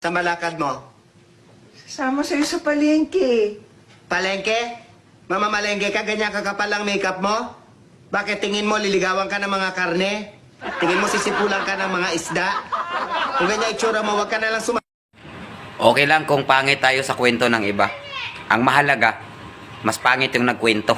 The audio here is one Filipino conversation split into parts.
Sa malakad mo? Sama sa'yo sa palengke. Palengke? Mamamalengke ka, ganyan kakapal ang makeup mo? Bakit tingin mo liligawan ka ng mga karne? Tingin mo sisipulan ka ng mga isda? Kung ganyan itsura mo, wag ka na lang Okay lang kung pangit tayo sa kwento ng iba. Ang mahalaga, mas pangit yung nagkwento.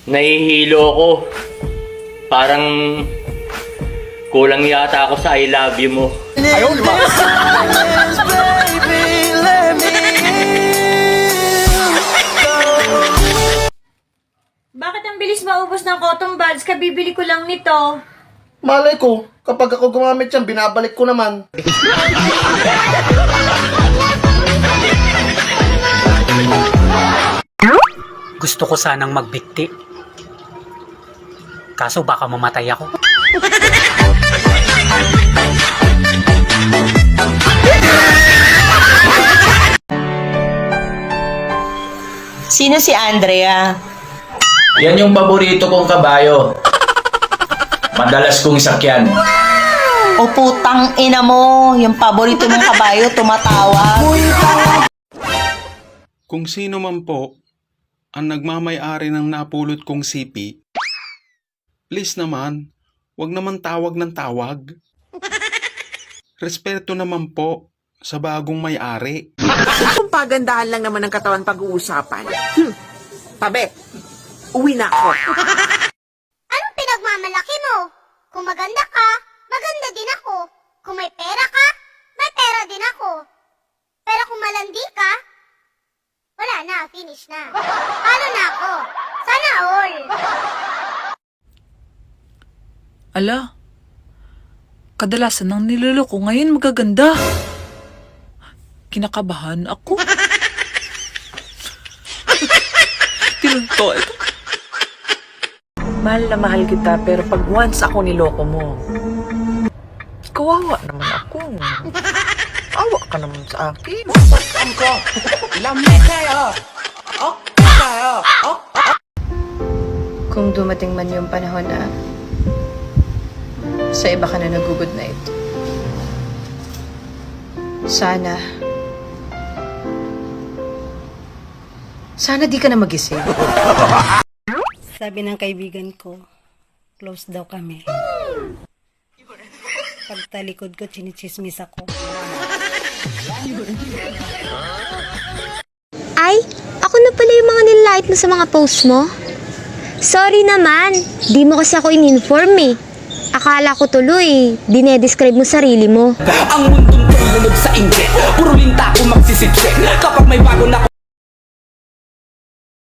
Nahihilo ako. Parang kulang yata ako sa I love you mo. Ayaw, di ba? Bakit ang bilis maubos ng cotton buds? Kabibili ko lang nito. Malay ko, kapag ako gumamit yan, binabalik ko naman. Gusto ko sanang magbikti. Kaso baka mamatay ako. Sino si Andrea? Yan yung paborito kong kabayo. Madalas kong sakyan. O putang ina mo, yung paborito mong kabayo tumatawa. Kung sino man po ang nagmamay-ari ng napulot kong sipi, please naman, wag naman tawag ng tawag. Respeto naman po sa bagong may-ari. Kung pagandahan lang naman ng katawan pag-uusapan. Pabe, uwi na ako. Anong pinagmamalaki mo? Kung maganda ka, maganda din ako. Kung may pera ka, may pera din ako. Pero kung malandi ka, wala na, finish na. Paano na ako? Sana all. Ala, kadalasan ng niloloko ngayon magaganda. Kinakabahan ako. Tinunto ito. Mahal na mahal kita, pero pag once ako niloko mo, kawawa naman ako. Awa ka naman sa akin. Kung dumating man yung panahon na sa iba ka na nag-good night, sana di ka na magising. Sabi ng kaibigan ko, close daw kami. Pagtalikod ko, chinichismis ako. Ay, ako na pala yung mga nililait mo sa mga post mo. Sorry naman, di mo kasi ako in-inform eh. Akala ko tuloy, dinedescribe mo sarili mo. Ang mundong tulunod sa inggit. Puro linta ako magsisipsip. Kapag may bago na